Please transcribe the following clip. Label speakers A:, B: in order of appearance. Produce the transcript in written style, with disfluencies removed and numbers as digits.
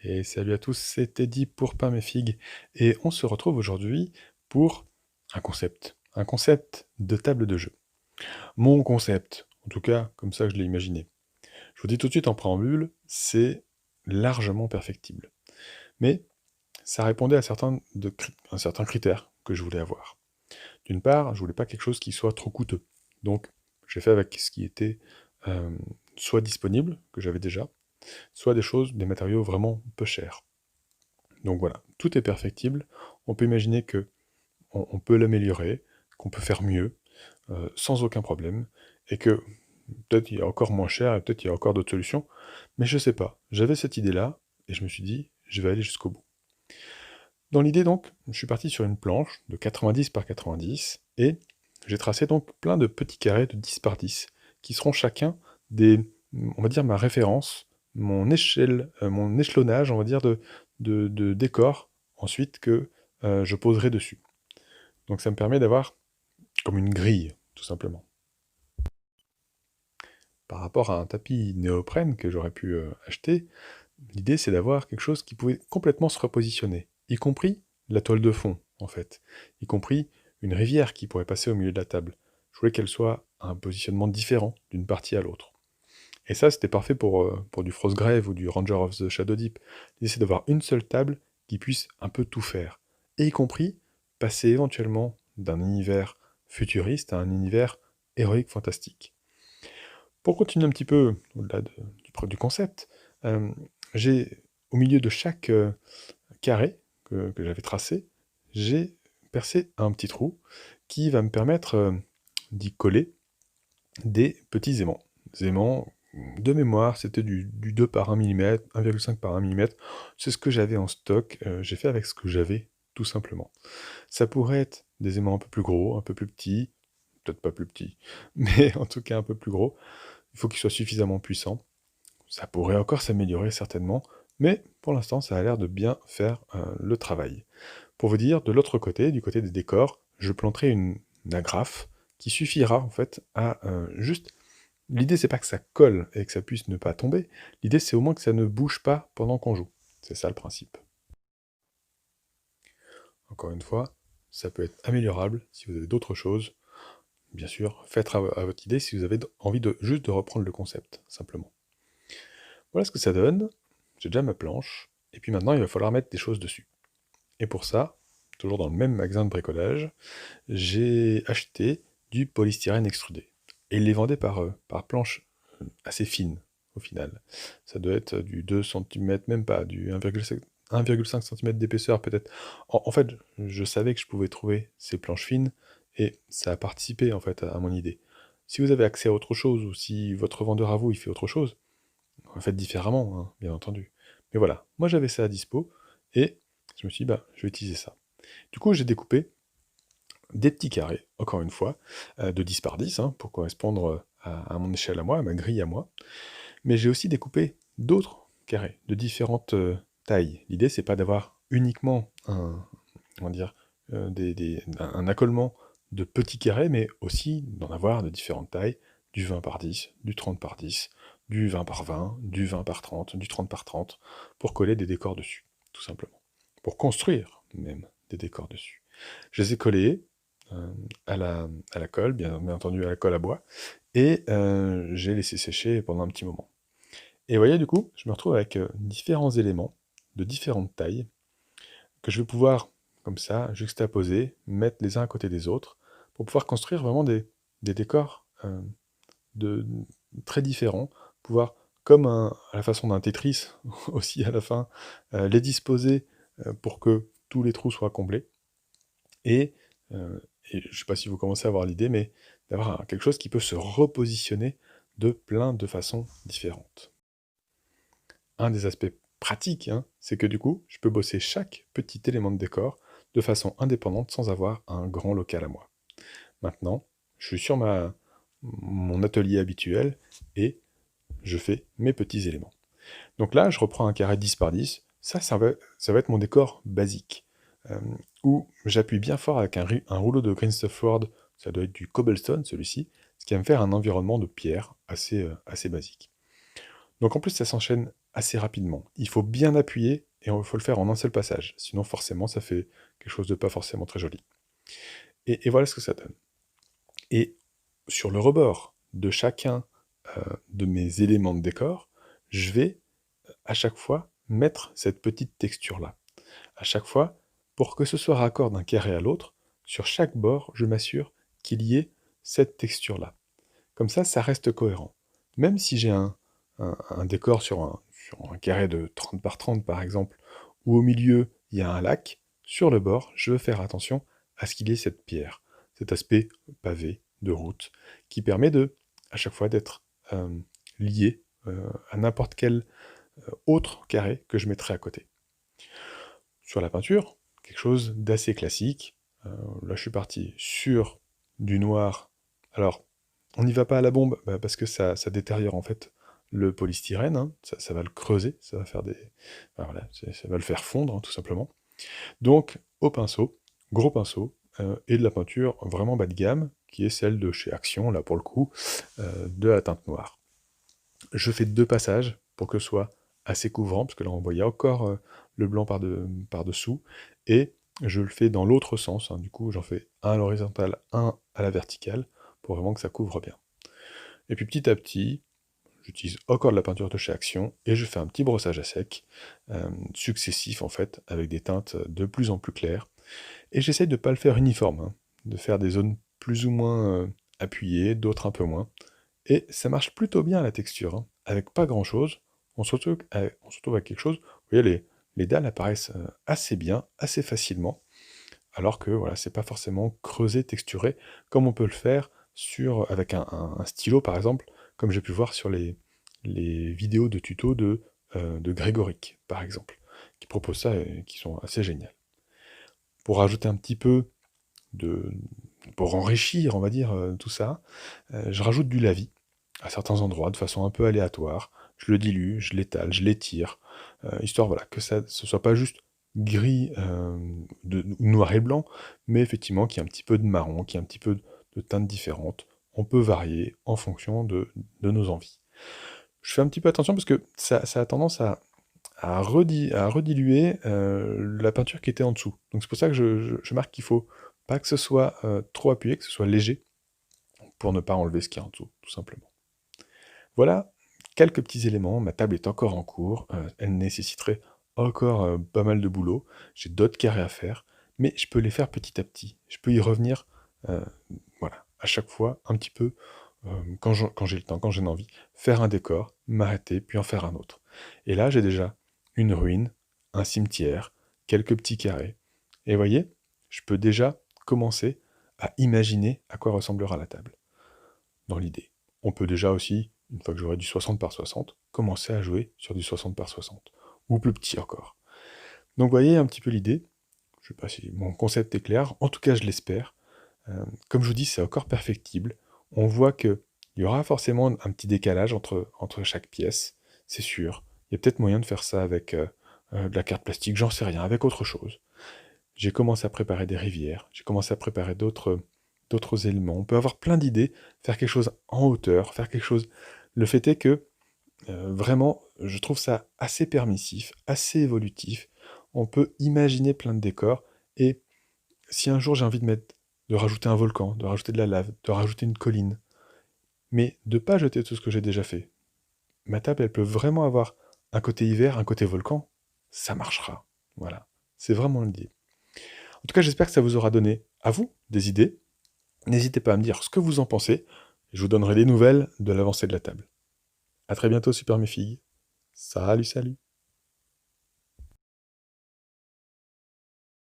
A: Et salut à tous, c'est Teddy pour Pain mes figues. Et on se retrouve aujourd'hui pour un concept de table de jeu. Mon concept, en tout cas, comme ça que je l'ai imaginé. Je vous dis tout de suite en préambule, c'est largement perfectible. Mais ça répondait à un certain critère que je voulais avoir. D'une part, je voulais pas quelque chose qui soit trop coûteux. Donc, j'ai fait avec ce qui était euh, soit disponible, que j'avais déjà, soit des matériaux vraiment peu chers. Donc voilà, tout est perfectible. On peut imaginer que on peut l'améliorer, qu'on peut faire mieux, sans aucun problème, et que peut-être il y a encore moins cher, et peut-être il y a encore d'autres solutions, mais je sais pas. J'avais cette idée-là, et je me suis dit, je vais aller jusqu'au bout. Dans l'idée donc, je suis parti sur une planche de 90 par 90, et j'ai tracé donc plein de petits carrés de 10 par 10, qui seront chacun on va dire, ma référence, mon échelonnage, on va dire, de décors, ensuite, que je poserai dessus. Donc ça me permet d'avoir comme une grille, tout simplement. Par rapport à un tapis néoprène que j'aurais pu acheter, l'idée c'est d'avoir quelque chose qui pouvait complètement se repositionner, y compris la toile de fond, en fait, y compris une rivière qui pourrait passer au milieu de la table. Je voulais qu'elle soit à un positionnement différent d'une partie à l'autre. Et ça, c'était parfait pour du Frostgrave ou du Ranger of the Shadow Deep. L'idée, c'est d'avoir une seule table qui puisse un peu tout faire. Et y compris passer éventuellement d'un univers futuriste à un univers héroïque fantastique. Pour continuer un petit peu au-delà du concept, euh, j'ai, au milieu de chaque carré que j'avais tracé, j'ai percé un petit trou qui va me permettre d'y coller des petits aimants. Des aimants, de mémoire, c'était du 2 par 1 mm, 1,5 par 1 mm. C'est ce que j'avais en stock. J'ai fait avec ce que j'avais, tout simplement. Ça pourrait être des aimants un peu plus gros, un peu plus petits, peut-être pas plus petits, mais en tout cas un peu plus gros. Il faut qu'ils soient suffisamment puissants. Ça pourrait encore s'améliorer certainement, mais pour l'instant, ça a l'air de bien faire le travail. Pour vous dire, de l'autre côté, du côté des décors, je planterai une agrafe qui suffira en fait à juste. L'idée c'est pas que ça colle et que ça puisse ne pas tomber. L'idée c'est au moins que ça ne bouge pas pendant qu'on joue. C'est ça le principe. Encore une fois, ça peut être améliorable si vous avez d'autres choses. Bien sûr, faites à votre idée si vous avez envie de juste de reprendre le concept, simplement. Voilà ce que ça donne. J'ai déjà ma planche. Et puis maintenant, il va falloir mettre des choses dessus. Et pour ça, toujours dans le même magasin de bricolage, j'ai acheté du polystyrène extrudé. Et il les vendait par planche assez fine, au final. Ça doit être du 2 cm, même pas, du 1,5 cm d'épaisseur peut-être. En fait, je savais que je pouvais trouver ces planches fines, et ça a participé en fait à mon idée. Si vous avez accès à autre chose, ou si votre vendeur à vous il fait autre chose, faites différemment, hein, bien entendu. Mais voilà, moi j'avais ça à dispo, et je me suis dit, bah, je vais utiliser ça. Du coup, j'ai découpé des petits carrés, encore une fois, de 10 par 10, hein, pour correspondre à mon échelle à moi, à ma grille à moi. Mais j'ai aussi découpé d'autres carrés, de différentes tailles. L'idée, c'est pas d'avoir uniquement comment dire, un accolement de petits carrés, mais aussi d'en avoir de différentes tailles, du 20 par 10, du 30 par 10, du 20 par 20, du 20 par 30, du 30 par 30, pour coller des décors dessus, tout simplement. Pour construire même des décors dessus. Je les ai collés euh, à la colle, bien entendu à la colle à bois, et j'ai laissé sécher pendant un petit moment. Et vous voyez, du coup, je me retrouve avec différents éléments de différentes tailles que je vais pouvoir, comme ça, juxtaposer, mettre les uns à côté des autres, pour pouvoir construire vraiment des décors de, très différents, pouvoir, comme à la façon d'un Tetris, aussi à la fin, les disposer pour que tous les trous soient comblés. Et, et je ne sais pas si vous commencez à avoir l'idée, mais d'avoir quelque chose qui peut se repositionner de plein de façons différentes. Un des aspects pratiques, hein, c'est que du coup, je peux bosser chaque petit élément de décor de façon indépendante sans avoir un grand local à moi. Maintenant, je suis sur mon atelier habituel et je fais mes petits éléments. Donc là, je reprends un carré 10 par 10. Ça va être mon décor basique, euh, où j'appuie bien fort avec un rouleau de Green Stuff Sword, ça doit être du cobblestone celui-ci, ce qui va me faire un environnement de pierre assez basique. Donc en plus, ça s'enchaîne assez rapidement. Il faut bien appuyer et il faut le faire en un seul passage. Sinon, forcément, ça fait quelque chose de pas forcément très joli. Et voilà ce que ça donne. Et sur le rebord de chacun de mes éléments de décor, je vais à chaque fois mettre cette petite texture-là. À chaque fois, pour que ce soit raccord d'un carré à l'autre, sur chaque bord, je m'assure qu'il y ait cette texture-là. Comme ça reste cohérent. Même si j'ai un décor sur un carré de 30 par 30 par exemple, où au milieu il y a un lac, sur le bord, je veux faire attention à ce qu'il y ait cette pierre, cet aspect pavé de route, qui permet à chaque fois d'être lié à n'importe quel autre carré que je mettrai à côté. Sur la peinture, quelque chose d'assez classique. Là, je suis parti sur du noir. Alors, on n'y va pas à la bombe parce que ça détériore en fait le polystyrène. Hein. Ça va le creuser, ça va faire voilà, ça va le faire fondre, hein, tout simplement. Donc, au pinceau, gros pinceau, et de la peinture vraiment bas de gamme, qui est celle de chez Action, là pour le coup, de la teinte noire. Je fais 2 passages pour que ce soit assez couvrant, parce que là on voyait encore le blanc par-dessous, et je le fais dans l'autre sens, hein, du coup j'en fais un à l'horizontale, un à la verticale, pour vraiment que ça couvre bien. Et puis petit à petit, j'utilise encore de la peinture de chez Action, et je fais un petit brossage à sec, successif en fait, avec des teintes de plus en plus claires, et j'essaye de ne pas le faire uniforme, hein, de faire des zones plus ou moins appuyées, d'autres un peu moins, et ça marche plutôt bien la texture, hein. Avec pas grand chose, on se retrouve avec quelque chose, vous voyez, les dalles apparaissent assez bien, assez facilement, alors que voilà, c'est pas forcément creusé, texturé, comme on peut le faire avec un stylo par exemple, comme j'ai pu voir sur les vidéos de tuto de Grégoric, par exemple, qui proposent ça et qui sont assez géniales. Pour rajouter un petit peu de... pour enrichir, on va dire, tout ça, je rajoute du lavis à certains endroits de façon un peu aléatoire. Je le dilue, je l'étale, je l'étire, histoire voilà, que ce soit pas juste gris, noir et blanc, mais effectivement qu'il y ait un petit peu de marron, qu'il y ait un petit peu de teintes différentes. On peut varier en fonction de nos envies. Je fais un petit peu attention parce que ça a tendance à rediluer la peinture qui était en dessous. Donc c'est pour ça que je marque qu'il faut pas que ce soit trop appuyé, que ce soit léger, pour ne pas enlever ce qu'il y a en dessous, tout simplement. Voilà quelques petits éléments. Ma table est encore en cours. Elle nécessiterait encore pas mal de boulot. J'ai d'autres carrés à faire, mais je peux les faire petit à petit. Je peux y revenir, euh, voilà, à chaque fois, un petit peu, quand j'ai le temps, quand j'ai envie, faire un décor, m'arrêter, puis en faire un autre. Et là, j'ai déjà une ruine, un cimetière, quelques petits carrés. Et vous voyez, je peux déjà commencer à imaginer à quoi ressemblera la table, dans l'idée. On peut déjà aussi, une fois que j'aurai du 60 par 60, commencer à jouer sur du 60 par 60, ou plus petit encore. Donc vous voyez un petit peu l'idée, je ne sais pas si mon concept est clair, en tout cas je l'espère. Comme je vous dis, c'est encore perfectible. On voit qu'il y aura forcément un petit décalage entre chaque pièce, c'est sûr. Il y a peut-être moyen de faire ça avec de la carte plastique, j'en sais rien, avec autre chose. J'ai commencé à préparer des rivières, j'ai commencé à préparer d'autres éléments. On peut avoir plein d'idées, faire quelque chose en hauteur, faire quelque chose... Le fait est que, vraiment, je trouve ça assez permissif, assez évolutif. On peut imaginer plein de décors, et si un jour j'ai envie de rajouter un volcan, de rajouter de la lave, de rajouter une colline, mais de pas jeter tout ce que j'ai déjà fait, ma table, elle peut vraiment avoir un côté hiver, un côté volcan, ça marchera. Voilà, c'est vraiment l'idée. En tout cas, j'espère que ça vous aura donné, à vous, des idées. N'hésitez pas à me dire ce que vous en pensez. Je vous donnerai des nouvelles de l'avancée de la table. A très bientôt, super mes filles. Salut, salut.